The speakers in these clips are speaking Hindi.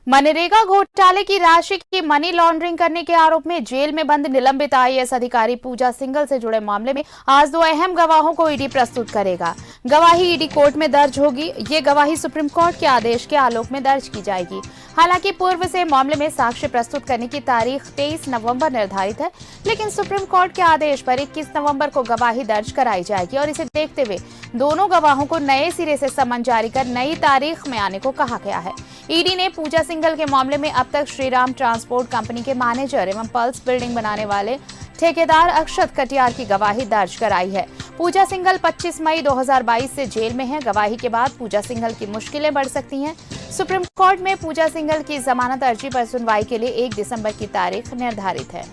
मनरेगा घोटाले की राशि की मनी लॉन्ड्रिंग करने के आरोप में जेल में बंद निलंबित आईएएस अधिकारी पूजा सिंघल से जुड़े मामले में आज दो अहम गवाहों को ईडी प्रस्तुत करेगा। गवाही ईडी कोर्ट में दर्ज होगी। ये गवाही सुप्रीम कोर्ट के आदेश के आलोक में दर्ज की जाएगी। हालांकि पूर्व से मामले में साक्ष्य प्रस्तुत करने की तारीख 23 नवंबर निर्धारित है, लेकिन सुप्रीम कोर्ट के आदेश पर 21 नवंबर को गवाही दर्ज कराई जाएगी और इसे देखते हुए दोनों गवाहों को नए सिरे से समन जारी कर नई तारीख में आने को कहा गया है। ईडी ने पूजा सिंघल के मामले में अब तक श्रीराम ट्रांसपोर्ट कंपनी के मैनेजर एवं पल्स बिल्डिंग बनाने वाले ठेकेदार अक्षत कटियार की गवाही दर्ज कराई है। पूजा सिंघल 25 मई 2022 से जेल में है। गवाही के बाद पूजा सिंघल की मुश्किलें बढ़ सकती हैं। सुप्रीम कोर्ट में पूजा सिंघल की जमानत अर्जी पर सुनवाई के लिए 1 दिसंबर की तारीख निर्धारित है।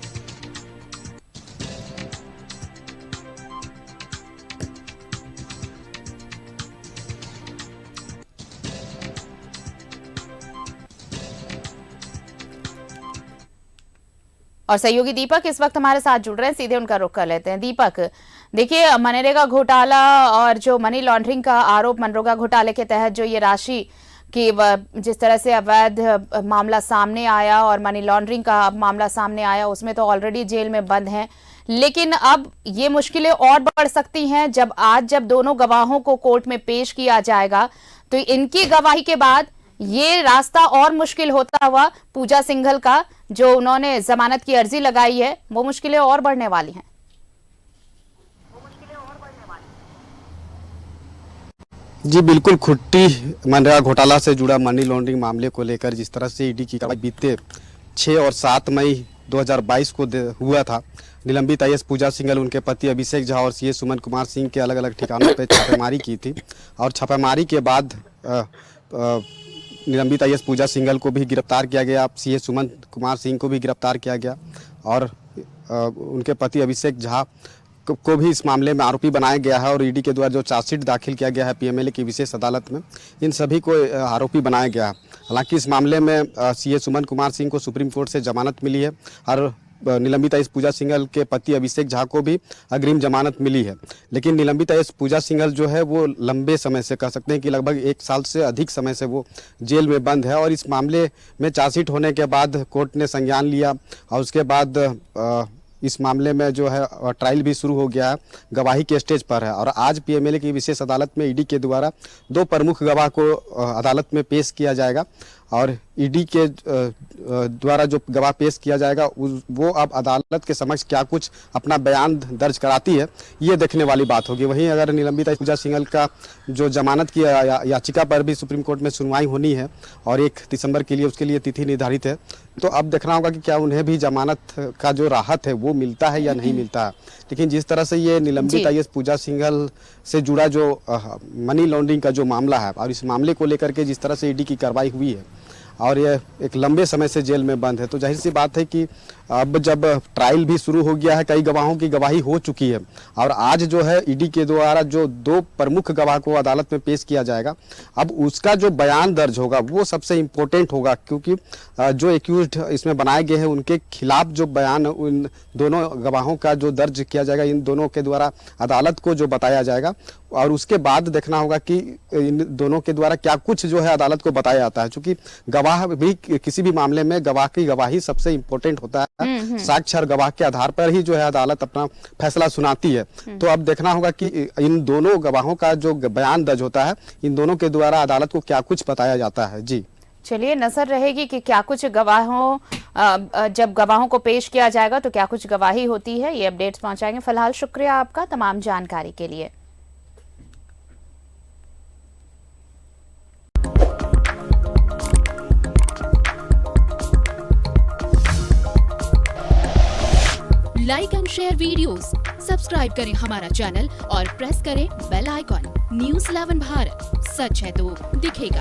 और सहयोगी दीपक इस वक्त हमारे साथ जुड़ रहे हैं, सीधे उनका रुख कर लेते हैं। दीपक, देखिए, मनरेगा घोटाला और जो मनी लॉन्ड्रिंग का आरोप, मनरेगा घोटाले के तहत जो ये राशि की जिस तरह से अवैध मामला सामने आया और मनी लॉन्ड्रिंग का मामला सामने आया, उसमें तो ऑलरेडी जेल में बंद हैं, लेकिन अब ये मुश्किलें और बढ़ सकती हैं जब दोनों गवाहों को कोर्ट में पेश किया जाएगा, तो इनकी गवाही के बाद ये रास्ता और मुश्किल होता हुआ पूजा सिंघल का जो उन्होंने जमानत की अर्जी लगाई है, वो मुश्किलें और बढ़ने वाली हैं। जी बिल्कुल, खुट्टी मनरेगा घोटाला से जुड़ा मनी लॉन्ड्रिंग मामले को लेकर जिस तरह से ईडी की कार्रवाई बीते 6 और 7 मई 2022 को हुआ था, निलंबित आईएएस पूजा सिंघल, उनके पति अभिषेक झा और सीए सुमन कुमार सिंह के अलग अलग ठिकानों पर छापेमारी की थी और छापेमारी के बाद निलंबित आईएएस पूजा सिंघल को भी गिरफ्तार किया गया, सीए सुमन कुमार सिंह को भी गिरफ्तार किया गया और उनके पति अभिषेक झा को भी इस मामले में आरोपी बनाया गया है और ईडी के द्वारा जो चार्जशीट दाखिल किया गया है पीएमएलए की विशेष अदालत में, इन सभी को आरोपी बनाया गया है। हालांकि इस मामले में सीए सुमन कुमार सिंह को सुप्रीम कोर्ट से जमानत मिली है और निलंबित आईएएस पूजा सिंघल के पति अभिषेक झा को भी अग्रिम जमानत मिली है। लेकिन निलंबित आईएएस पूजा सिंघल जो है वो लंबे समय से, कह सकते हैं कि लगभग 1 साल से अधिक समय से वो जेल में बंद है और इस मामले में चार्जशीट होने के बाद कोर्ट ने संज्ञान लिया और उसके बाद इस मामले में जो है ट्रायल भी शुरू हो गया है, गवाही के स्टेज पर है और आज पीएमएलए की विशेष अदालत में ईडी के द्वारा 2 प्रमुख गवाह को अदालत में पेश किया जाएगा और ईडी के द्वारा जो गवाह पेश किया जाएगा वो अब अदालत के समक्ष क्या कुछ अपना बयान दर्ज कराती है, ये देखने वाली बात होगी। वहीं अगर निलंबित पूजा सिंघल का जो जमानत की याचिका पर भी सुप्रीम कोर्ट में सुनवाई होनी है और 1 दिसंबर के लिए उसके लिए तिथि निर्धारित है, तो अब देखना होगा कि क्या उन्हें भी जमानत का जो राहत है वो मिलता है या नहीं मिलता है। लेकिन जिस तरह से ये निलंबित आईएएस पूजा सिंघल से जुड़ा जो मनी लॉन्ड्रिंग का जो मामला है और इस मामले को लेकर के जिस तरह से ईडी की कार्रवाई हुई है और ये एक लंबे समय से जेल में बंद है, तो जाहिर सी बात है कि अब जब ट्रायल भी शुरू हो गया है, कई गवाहों की गवाही हो चुकी है और आज जो है ईडी के द्वारा जो 2 प्रमुख गवाह को अदालत में पेश किया जाएगा, अब उसका जो बयान दर्ज होगा वो सबसे इम्पोर्टेंट होगा, क्योंकि जो एक्यूज्ड इसमें बनाए गए हैं उनके खिलाफ जो बयान उन दोनों गवाहों का जो दर्ज किया जाएगा, इन दोनों के द्वारा अदालत को जो बताया जाएगा और उसके बाद देखना होगा कि इन दोनों के द्वारा क्या कुछ जो है अदालत को बताया जाता है, क्योंकि गवाह भी किसी भी मामले में गवाह की गवाही सबसे इम्पोर्टेंट होता है। साक्ष्य और गवाह के आधार पर ही जो है अदालत अपना फैसला सुनाती है। तो अब देखना होगा कि इन दोनों गवाहों का जो बयान दर्ज होता है, इन दोनों के द्वारा अदालत को क्या कुछ बताया जाता है। जी चलिए, नजर रहेगी कि क्या कुछ जब गवाहों को पेश किया जाएगा तो क्या कुछ गवाही होती है, ये अपडेट्स पहुंचाएंगे। फिलहाल शुक्रिया आपका तमाम जानकारी के लिए। Like and share videos, subscribe करें हमारा चैनल और प्रेस करें बेल आइकॉन। News 11 भारत, सच है तो दिखेगा।